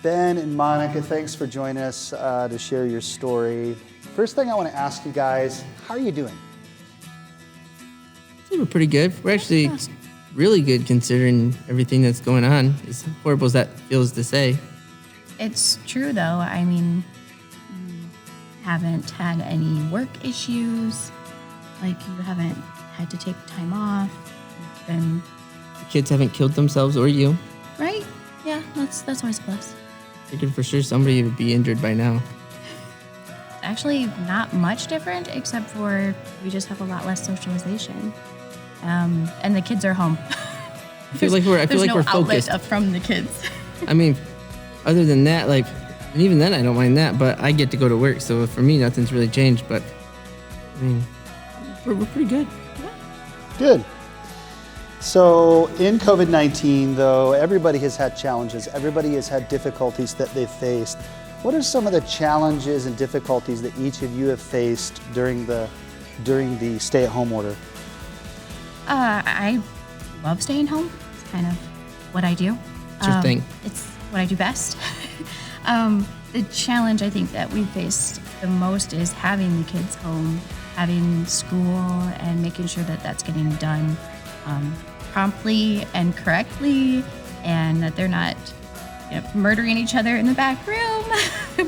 Ben and Monica, thanks for joining us to share your story. First thing I want to ask you guys, how are you doing? I think we're pretty good. We're actually really good considering everything that's going on. As horrible as that feels to say. It's true, though. I mean, haven't had any work issues. Like, you haven't had to take time off. And The kids haven't killed themselves or you. right? Yeah, that's always a plus. Figured for sure somebody would be injured by now. Actually, not much different, except for we just have a lot less socialization. And the kids are home. I feel like we're outlet focused. From the kids. I mean, other than that, like, and even then I don't mind that, but I get to go to work, so for me nothing's really changed. But I mean, we're pretty good. Good. So in COVID-19, though, everybody has had challenges. Everybody has had difficulties that they've faced. What are some of the challenges and difficulties that each of you have faced during the stay-at-home order? I love staying home. It's kind of what I do. It's your thing. It's what I do best. The challenge I think that we faced the most is having the kids home, having school, and making sure that that's getting done promptly and correctly, and that they're not murdering each other in the back room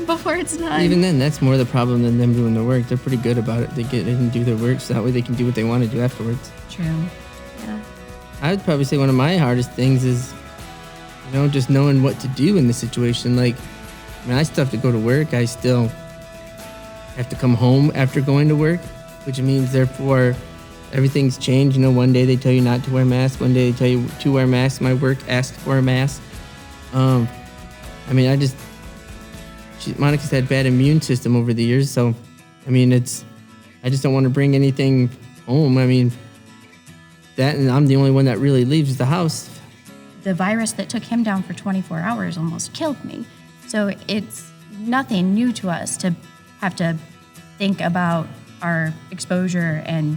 before it's done. Even then, that's more the problem than them doing their work. They're pretty good about it. They get in and do their work, so that way they can do what they want to do afterwards. True. Yeah. I would probably say one of my hardest things is, just knowing what to do in this situation. Like, I mean, I still have to go to work. I still have to come home after going to work, which means, therefore, everything's changed. One day they tell you not to wear masks. One day they tell you to wear masks. My work asked for a mask. I mean, Monica's had bad immune system over the years, so, I mean, I just don't want to bring anything home. I mean, that, and I'm the only one that really leaves the house. The virus that took him down for 24 hours almost killed me. So it's nothing new to us to have to think about our exposure and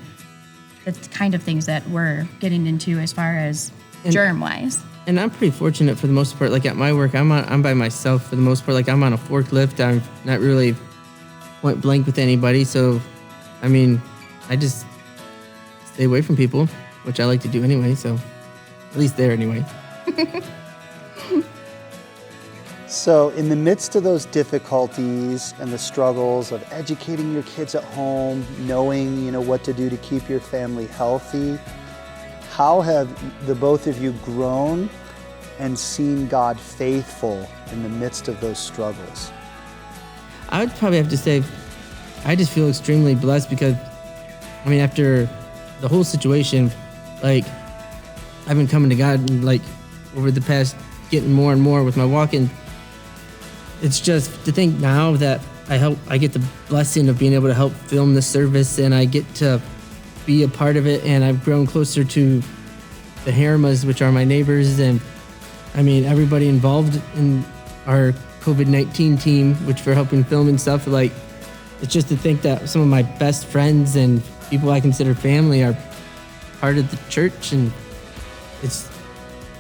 the kind of things that we're getting into as far as germ-wise. And I'm pretty fortunate for the most part. Like at my work, I'm by myself for the most part. Like I'm on a forklift. I'm not really point blank with anybody. So, I mean, I just stay away from people, which I like to do anyway. So, at least there anyway. So in the midst of those difficulties and the struggles of educating your kids at home, knowing, what to do to keep your family healthy, how have the both of you grown and seen God faithful in the midst of those struggles? I would probably have to say I just feel extremely blessed because, I mean, after the whole situation, like, I've been coming to God and, like, over the past, getting more and more with my walking. It's just to think now that I get the blessing of being able to help film the service, and I get to be a part of it, and I've grown closer to the Haramas, which are my neighbors, and I mean everybody involved in our COVID-19 team, which for helping film and stuff. Like, it's just to think that some of my best friends and people I consider family are part of the church, and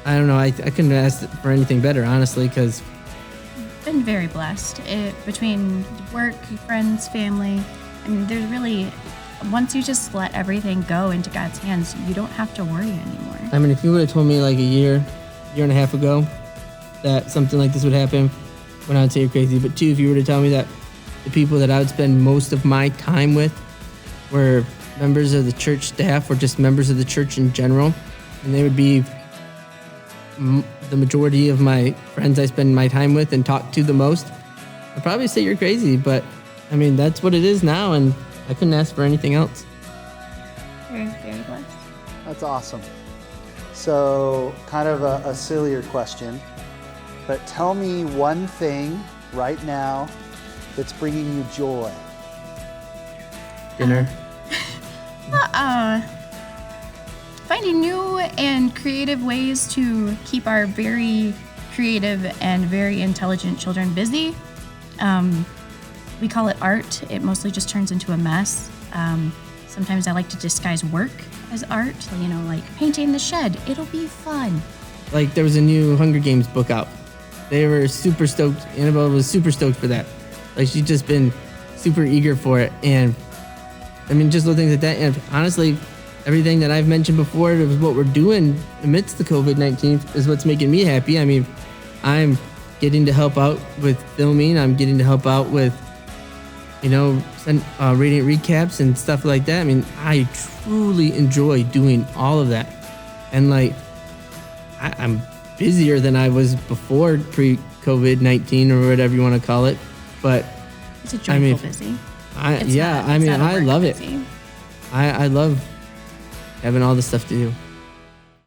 I don't know, I couldn't ask for anything better, honestly, because been very blessed between work, friends, family. I mean, there's really, once you just let everything go into God's hands, you don't have to worry anymore. I mean, if you would have told me like a year and a half ago that something like this would happen, when I would say you're crazy. But two, if you were to tell me that the people that I would spend most of my time with were members of the church staff or just members of the church in general, and they would be the majority of my friends I spend my time with and talk to the most, I'd probably say you're crazy, but I mean, that's what it is now, and I couldn't ask for anything else. Very, very blessed. That's awesome. So, kind of a sillier question, but tell me one thing right now that's bringing you joy. Dinner. Finding new and creative ways to keep our very creative and very intelligent children busy. We call it art. It mostly just turns into a mess. Sometimes I like to disguise work as art, like painting the shed. It'll be fun. Like, there was a new Hunger Games book out, they were super stoked. Annabelle was super stoked for that. Like, she's just been super eager for it. And I mean, just little things like that. And honestly, everything that I've mentioned before of what we're doing amidst the COVID-19 is what's making me happy. I mean, I'm getting to help out with filming. I'm getting to help out with, Radiant recaps and stuff like that. I mean, I truly enjoy doing all of that. And like, I'm busier than I was before pre-COVID-19 or whatever you want to call it. But it's a joyful busy. I love it. I love having all this stuff to do.